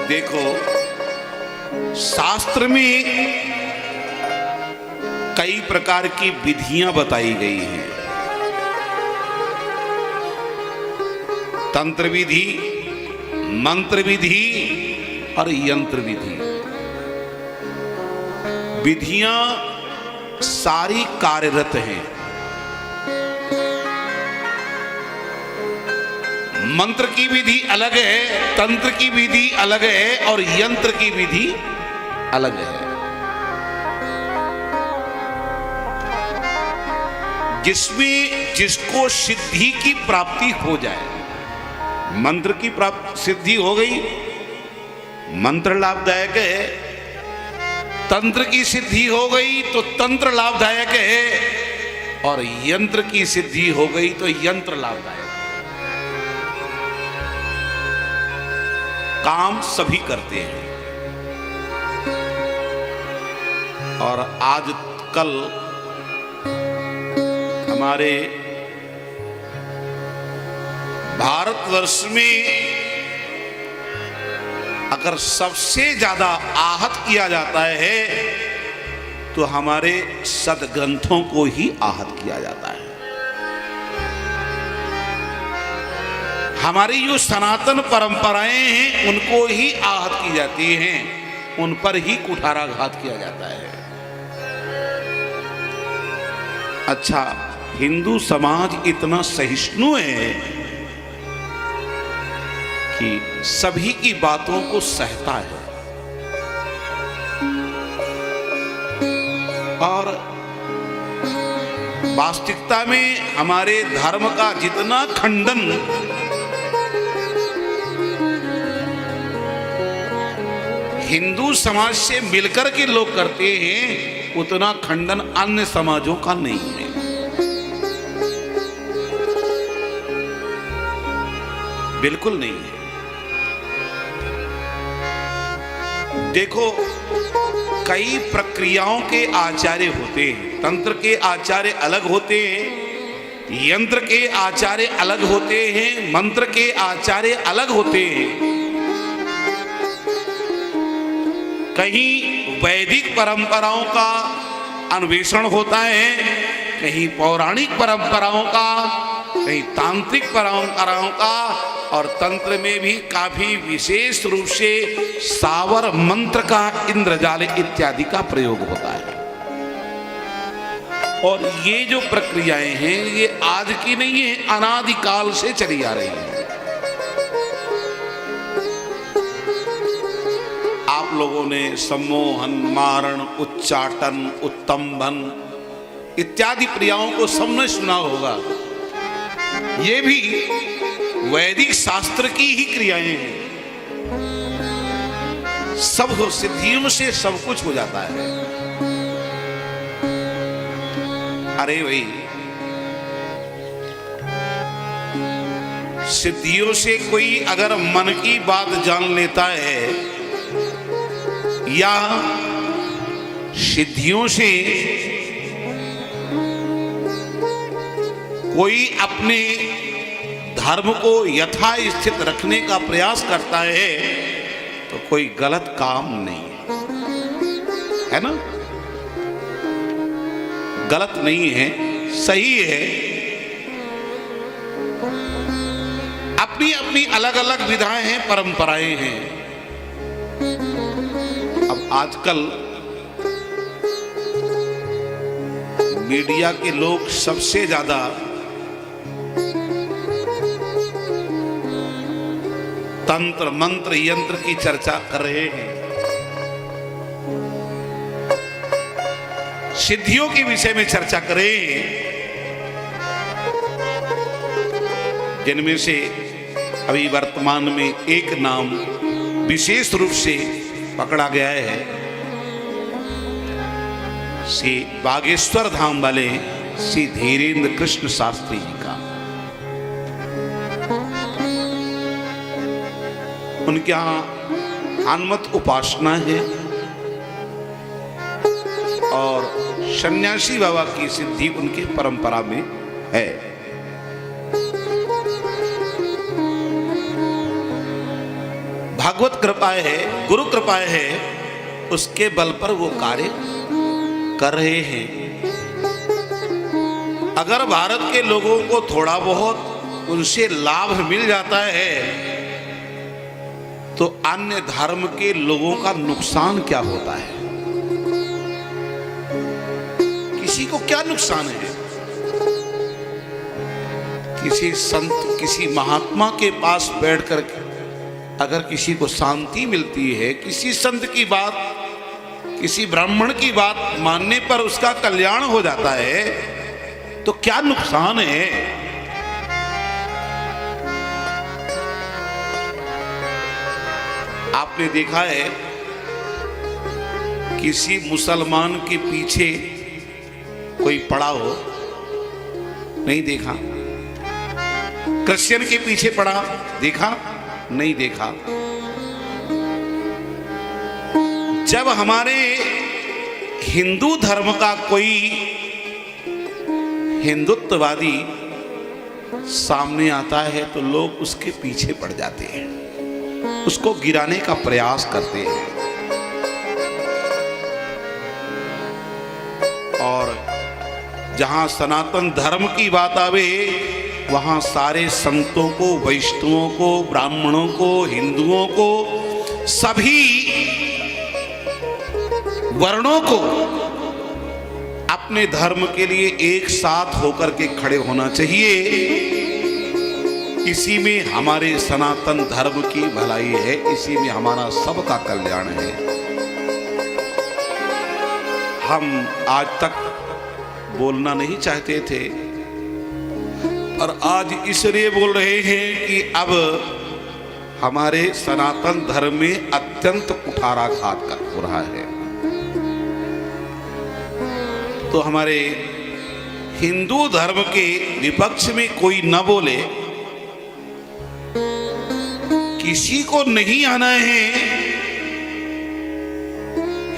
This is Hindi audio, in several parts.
देखो, शास्त्र में कई प्रकार की विधियां बताई गई हैं। तंत्र विधि, मंत्र विधि और यंत्र विधि। विधियां सारी कार्यरत हैं। मंत्र की विधि अलग है, तंत्र की विधि अलग है और यंत्र की विधि अलग है। जिसमें जिसको सिद्धि की प्राप्ति हो जाए, मंत्र की प्राप्ति सिद्धि हो गई, मंत्र लाभदायक है। तंत्र की सिद्धि हो गई तो तंत्र लाभदायक है और यंत्र की सिद्धि हो गई तो यंत्र लाभदायक है। काम सभी करते हैं। और आज कल हमारे भारतवर्ष में अगर सबसे ज्यादा आहत किया जाता है तो हमारे सदग्रंथों को ही आहत किया जाता है। हमारी जो सनातन परंपराएं हैं उनको ही आहत की जाती हैं, उन पर ही कुठाराघात किया जाता है। अच्छा, हिंदू समाज इतना सहिष्णु है कि सभी की बातों को सहता है और वास्तविकता में हमारे धर्म का जितना खंडन हिंदू समाज से मिलकर के लोग करते हैं, उतना खंडन अन्य समाजों का नहीं है। बिल्कुल नहीं है। देखो, कई प्रक्रियाओं के आचार्य होते हैं। तंत्र के आचार्य अलग होते हैं, यंत्र के आचार्य अलग होते हैं, मंत्र के आचार्य अलग होते हैं। कहीं वैदिक परंपराओं का अन्वेषण होता है, कहीं पौराणिक परंपराओं का, कहीं तांत्रिक परंपराओं का, और तंत्र में भी काफी विशेष रूप से सावर मंत्र का, इंद्रजाल इत्यादि का प्रयोग होता है। और ये जो प्रक्रियाएं हैं ये आज की नहीं है, अनादिकाल से चली आ रही है। आप लोगों ने सम्मोहन, मारण, उच्चाटन, उत्तंभन इत्यादि क्रियाओं को सबने सुना होगा। ये भी वैदिक शास्त्र की ही क्रियाएं हैं। सब सिद्धियों से सब कुछ हो जाता है। अरे भाई, सिद्धियों से कोई अगर मन की बात जान लेता है या सिद्धियों से कोई अपने धर्म को यथास्थित रखने का प्रयास करता है तो कोई गलत काम नहीं है ना? गलत नहीं है, सही है। अपनी अपनी अलग अलग विधाएं हैं, परंपराएं हैं। अब आजकल मीडिया के लोग सबसे ज्यादा तंत्र, मंत्र, यंत्र की चर्चा कर रहे हैं। सिद्धियों के विषय में चर्चा करें, जिनमें से अभी वर्तमान में एक नाम विशेष रूप से पकड़ा गया है, श्री बागेश्वर धाम वाले श्री धीरेन्द्र कृष्ण शास्त्री जी का। उनके यहाँ हनुमत उपासना है और सन्यासी बाबा की सिद्धि उनके परंपरा में है। भागवत कृपाएं है, गुरु कृपाएं है, उसके बल पर वो कार्य कर रहे हैं। अगर भारत के लोगों को थोड़ा बहुत उनसे लाभ मिल जाता है तो अन्य धर्म के लोगों का नुकसान क्या होता है? किसी को क्या नुकसान है? किसी संत, किसी महात्मा के पास बैठकर अगर किसी को शांति मिलती है, किसी संत की बात, किसी ब्राह्मण की बात मानने पर उसका कल्याण हो जाता है, तो क्या नुकसान है? आपने देखा है किसी मुसलमान के पीछे कोई पड़ा हो? नहीं देखा। क्रिश्चियन के पीछे पड़ा देखा? नहीं देखा। जब हमारे हिंदू धर्म का कोई हिंदुत्ववादी सामने आता है तो लोग उसके पीछे पड़ जाते हैं, उसको गिराने का प्रयास करते हैं। और जहां सनातन धर्म की बात आवे वहां सारे संतों को, वैष्णवों को, ब्राह्मणों को, हिंदुओं को, सभी वर्णों को अपने धर्म के लिए एक साथ होकर के खड़े होना चाहिए। इसी में हमारे सनातन धर्म की भलाई है, इसी में हमारा सबका कल्याण है। हम आज तक बोलना नहीं चाहते थे और आज इसलिए बोल रहे हैं कि अब हमारे सनातन धर्म में अत्यंत कुठाराघात हो रहा है। तो हमारे हिंदू धर्म के विपक्ष में कोई न बोले, किसी को नहीं आना है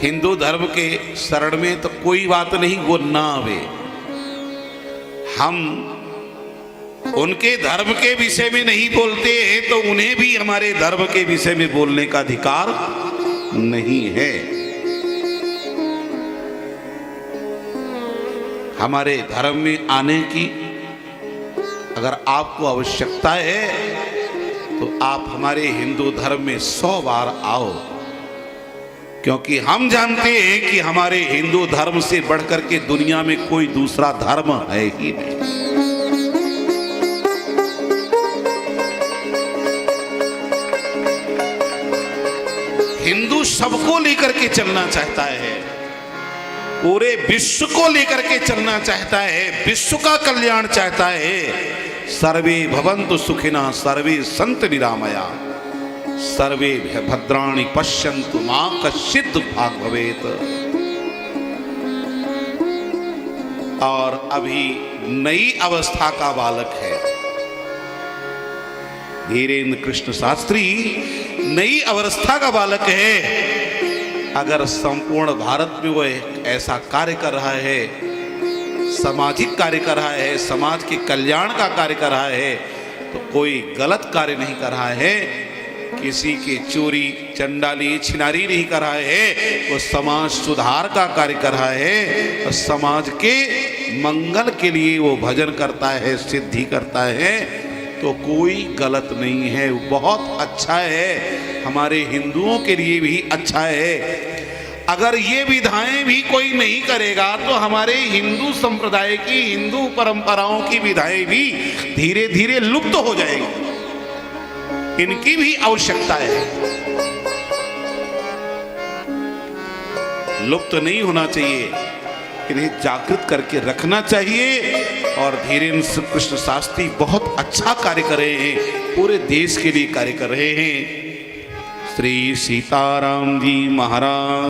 हिंदू धर्म के शरण में तो कोई बात नहीं, वो ना आवे। हम उनके धर्म के विषय में नहीं बोलते हैं तो उन्हें भी हमारे धर्म के विषय में बोलने का अधिकार नहीं है। हमारे धर्म में आने की अगर आपको आवश्यकता है तो आप हमारे हिंदू धर्म में 100 बार आओ, क्योंकि हम जानते हैं कि हमारे हिंदू धर्म से बढ़कर के दुनिया में कोई दूसरा धर्म है ही नहीं। हिंदू सबको लेकर के चलना चाहता है, पूरे विश्व को लेकर के चलना चाहता है, विश्व का कल्याण चाहता है। सर्वे भवन्तु सुखिनः, सर्वे सन्तु निरामया, सर्वे भद्राणि पश्यन्तु मा कश्चित् दुःखभाग् भवेत्। और अभी नई अवस्था का बालक है धीरेन्द्र कृष्ण शास्त्री, नई अवस्था का बालक है। अगर संपूर्ण भारत में वो ऐसा कार्य कर रहा है, सामाजिक कार्य कर रहा है, समाज के कल्याण का कार्य कर रहा है, तो कोई गलत कार्य नहीं कर रहा है, किसी की चोरी चंडाली छिनारी नहीं कर रहा है, वो समाज सुधार का कार्य कर रहा है और समाज के मंगल के लिए वो भजन करता है, सिद्धि करता है, तो कोई गलत नहीं है, बहुत अच्छा है। हमारे हिंदुओं के लिए भी अच्छा है। अगर ये विधाएं भी कोई नहीं करेगा तो हमारे हिंदू संप्रदाय की, हिंदू परंपराओं की विधाएं भी धीरे धीरे लुप्त हो जाएगी। इनकी भी आवश्यकता है, लुप्त नहीं होना चाहिए, इन्हें जागृत करके रखना चाहिए। और धीरेन्द्र कृष्ण शास्त्री बहुत अच्छा कार्य कर रहे हैं, पूरे देश के लिए कार्य कर रहे हैं। श्री सीताराम जी महाराज।